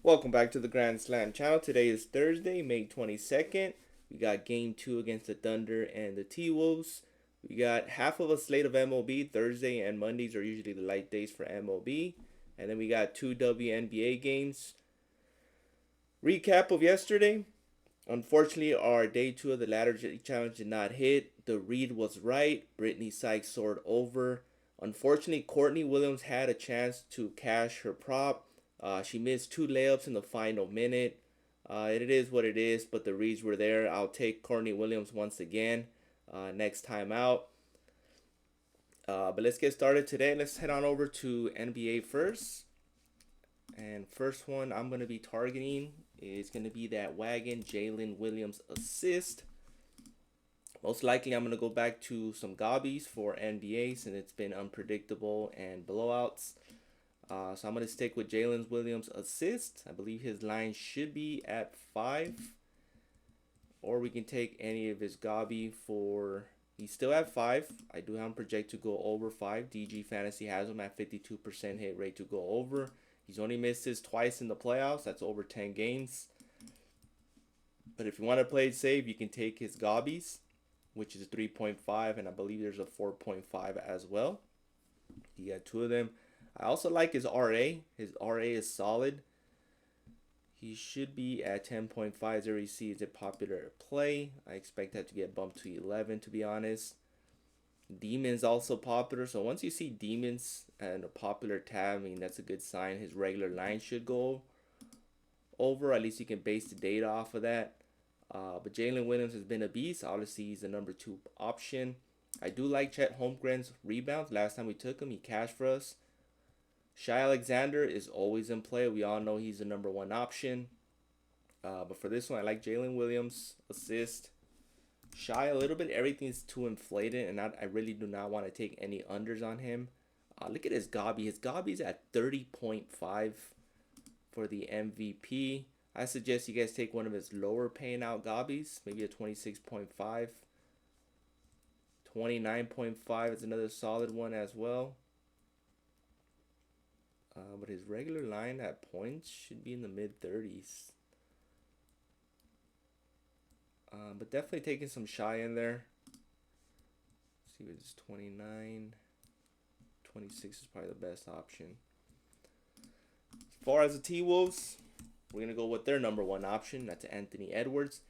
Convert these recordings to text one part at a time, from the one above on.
Welcome back to the Grand Slam channel. Today is Thursday, May 22nd. We got game 2 against the Thunder and the T-Wolves. We got half of a slate of MLB. Thursday and Mondays are usually the light days for MLB. And then we got 2 WNBA games. Recap of yesterday. Unfortunately, our day 2 of the ladder challenge did not hit. The read was right. Brittany Sykes soared over. Unfortunately, Courtney Williams had a chance to cash her prop. She missed 2 layups in the final minute. It is what it is, but the reads were there. I'll take Courtney Williams once again next time out. But let's get started today. Let's head on over to NBA first. And first one I'm going to be targeting is going to be that wagon Jalen Williams assist. Most likely I'm going to go back to some gobbies for NBA since it's been unpredictable and blowouts. So I'm going to stick with Jalen Williams assist. I believe his line should be at 5. Or we can take any of his gobby for... He's still at 5. I do have him project to go over 5. DG Fantasy has him at 52% hit rate to go over. He's only missed his twice in the playoffs. That's over 10 games. But if you want to play it safe, you can take his gobbies, which is 3.5. And I believe there's a 4.5 as well. He got 2 of them. I also like his RA. His RA is solid. He should be at 10.5. There you see is a popular play. I expect that to get bumped to 11, to be honest. Demon's also popular. So once you see Demons and a popular tab, I mean, that's a good sign. His regular line should go over. At least you can base the data off of that. But Jalen Williams has been a beast. Obviously, he's the number 2 option. I do like Chet Holmgren's rebounds. Last time we took him, he cashed for us. Shai Alexander is always in play. We all know he's the number 1 option. But for this one, I like Jalen Williams assist. Shai a little bit. Everything's too inflated, and I really do not want to take any unders on him. Look at his gobby. His gobby's at 30.5 for the MVP. I suggest you guys take one of his lower paying out gobbies, maybe a 26.5. 29.5 is another solid one as well. But his regular line at points should be in the mid-30s. But definitely taking some Shai in there. Let's see what it's 29. 26 is probably the best option. As far as the T-Wolves, we're going to go with their number 1 option. That's Anthony Edwards.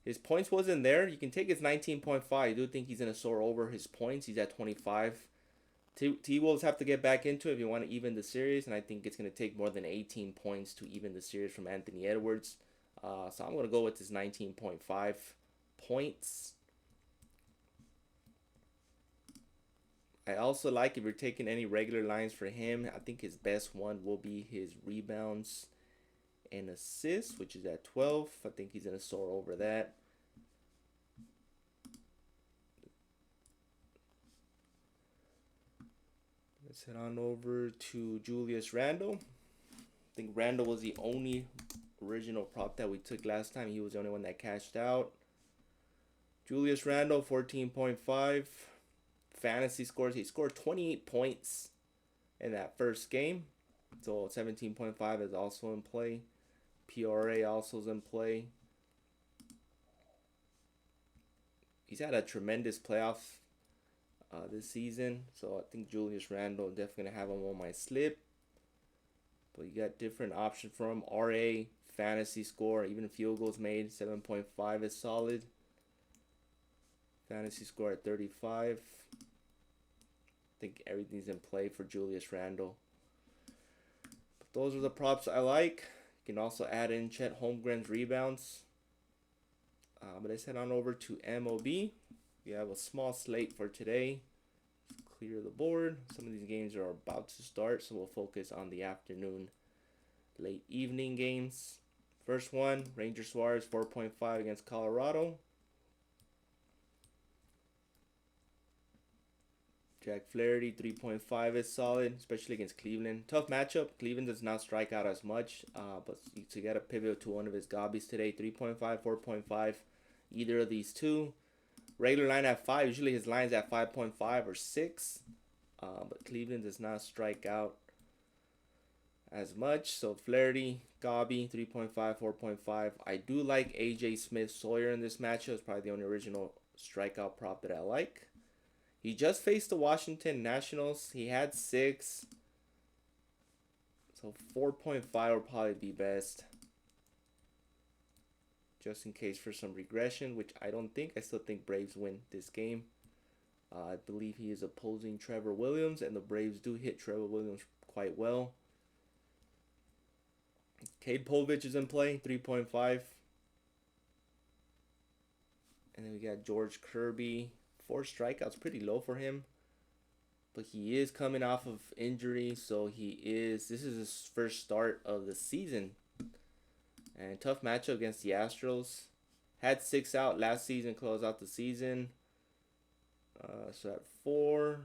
His points wasn't there. You can take his 19.5. I do think he's going to soar over his points. He's at 25. T-Wolves have to get back into it if you want to even the series, and I think it's going to take more than 18 points to even the series from Anthony Edwards. So I'm going to go with this 19.5 points. I also like, if you're taking any regular lines for him, I think his best one will be his rebounds and assists, which is at 12. I think he's going to soar over that. Let's head on over to Julius Randle. I think Randle was the only original prop that we took last time. He was the only one that cashed out. Julius Randle, 14.5. Fantasy scores. He scored 28 points in that first game. So 17.5 is also in play. PRA also is in play. He's had a tremendous playoff this season, so I think Julius Randle definitely gonna have him on my slip. But you got different options for him. RA, fantasy score, even field goals made, 7.5 is solid. Fantasy score at 35. I think everything's in play for Julius Randle. But those are the props I like. You can also add in Chet Holmgren's rebounds. But let's head on over to MLB. We have a small slate for today. Let's clear the board. Some of these games are about to start, so we'll focus on the afternoon, late evening games. First one, Ranger Suarez 4.5 against Colorado. Jack Flaherty 3.5 is solid, especially against Cleveland. Tough matchup. Cleveland does not strike out as much, but to get a pivot to one of his gobbies today, 3.5, 4.5, either of these two. Regular line at 5. Usually his line's at 5.5 or 6. But Cleveland does not strike out as much. So Flaherty, Gobby, 3.5, 4.5. I do like AJ Smith Sawyer in this matchup. It's probably the only original strikeout prop that I like. He just faced the Washington Nationals. He had 6. So 4.5 would probably be best. Just in case for some regression, which I don't think. I still think Braves win this game. I believe he is opposing Trevor Williams, and the Braves do hit Trevor Williams quite well. Cade Povich is in play, 3.5. And then we got George Kirby. 4 strikeouts, pretty low for him. But he is coming off of injury, so this is his first start of the season. And tough matchup against the Astros. Had 6 out last season, closed out the season. So at 4.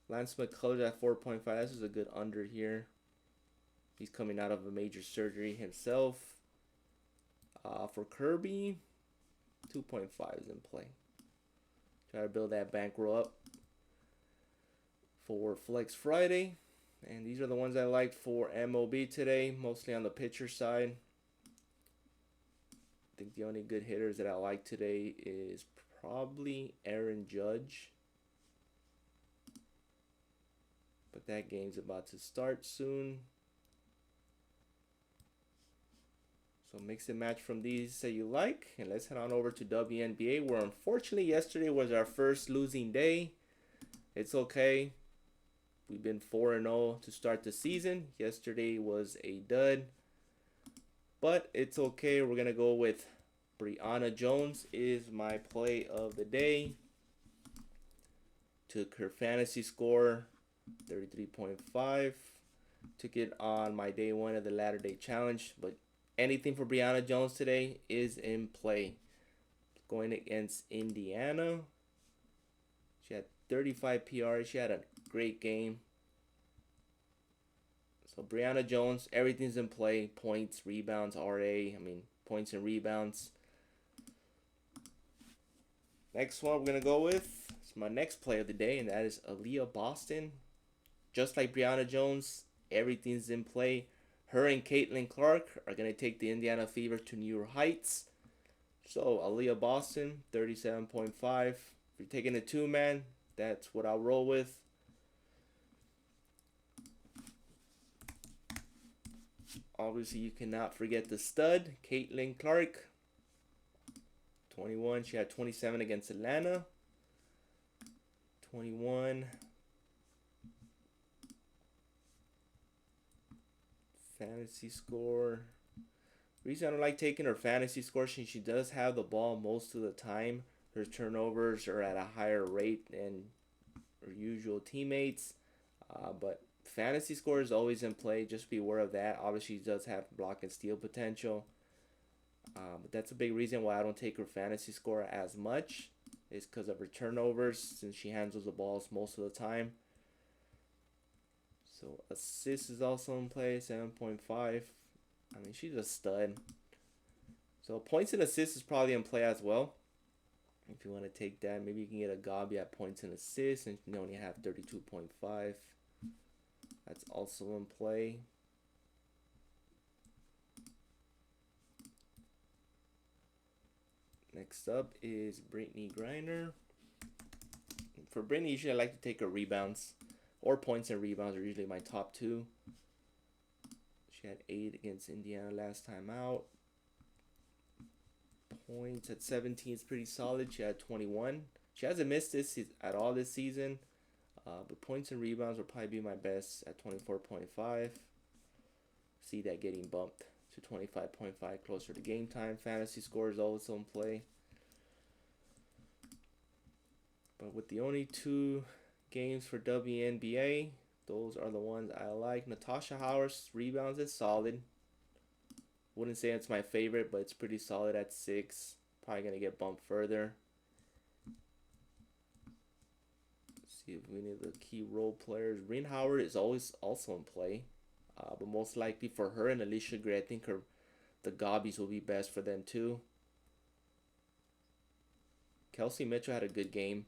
Lance McCullers at 4.5. This is a good under here. He's coming out of a major surgery himself. For Kirby, 2.5 is in play. Try to build that bankroll up for Flex Friday. And these are the ones I liked for MLB today, mostly on the pitcher side. I think the only good hitters that I like today is probably Aaron Judge. But that game's about to start soon. So mix and match from these that you like. And let's head on over to WNBA, where unfortunately yesterday was our first losing day. It's okay. We've been 4-0 to start the season. Yesterday was a dud. But it's okay. We're going to go with Brianna Jones is my play of the day. Took her fantasy score, 33.5. Took it on my day 1 of the Ladder Day Challenge. But anything for Brianna Jones today is in play. Going against Indiana. She had 35 PR. She had a great game. So Brianna Jones, everything's in play. Points, rebounds, points and rebounds. Next one we're going to go with is my next play of the day, and that is Aaliyah Boston. Just like Brianna Jones, everything's in play. Her and Caitlin Clark are going to take the Indiana Fever to newer heights. So Aaliyah Boston, 37.5. If you're taking a 2-man, that's what I'll roll with. Obviously, you cannot forget the stud, Caitlin Clark. 21. She had 27 against Atlanta. 21. Fantasy score. Reason I don't like taking her fantasy score, since she does have the ball most of the time. Her turnovers are at a higher rate than her usual teammates. But fantasy score is always in play. Just be aware of that. Obviously, she does have block and steal potential. But that's a big reason why I don't take her fantasy score as much. Is because of her turnovers, since she handles the balls most of the time. So assist is also in play, 7.5. She's a stud. So points and assists is probably in play as well. If you want to take that, maybe you can get a Gobby at points and assists, and you only have 32.5. That's also in play. Next up is Brittany Griner. For Brittany, usually I like to take her rebounds, or points and rebounds are usually my top 2. She had 8 against Indiana last time out. Points at 17 is pretty solid. She had 21. She hasn't missed this at all this season. But points and rebounds will probably be my best at 24.5. See that getting bumped to 25.5 closer to game time. Fantasy score is also in play. But with the only 2 games for WNBA, those are the ones I like. Natasha Howard's rebounds is solid. Wouldn't say it's my favorite, but it's pretty solid at 6. Probably going to get bumped further. Let's see if any of the key role players. Rin Howard is always also in play. But most likely for her and Alicia Gray, I think the Gobbies will be best for them too. Kelsey Mitchell had a good game.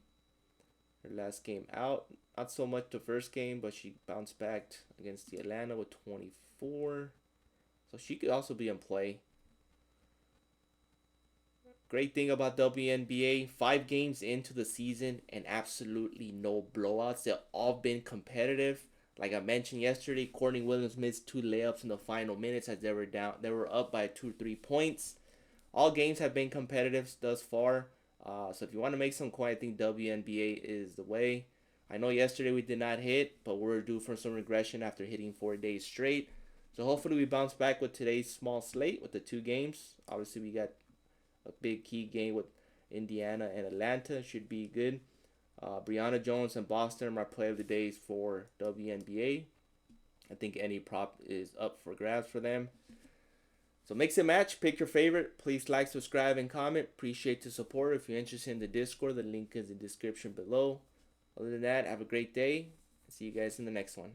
her last game out. Not so much the first game, but she bounced back against the Atlanta with 24. So she could also be in play. Great thing about WNBA, 5 games into the season and absolutely no blowouts. They've all been competitive. Like I mentioned yesterday, Courtney Williams missed 2 layups in the final minutes as they were down. They were up by 2 or 3 points. All games have been competitive thus far. So if you want to make some coin, I think WNBA is the way. I know yesterday we did not hit, but we're due for some regression after hitting 4 days straight. So hopefully we bounce back with today's small slate with the 2 games. Obviously we got a big key game with Indiana and Atlanta. Should be good. Brianna Jones and Boston are my play of the days for WNBA. I think any prop is up for grabs for them. So mix and match. Pick your favorite. Please like, subscribe, and comment. Appreciate the support. If you're interested in the Discord, the link is in the description below. Other than that, have a great day. See you guys in the next one.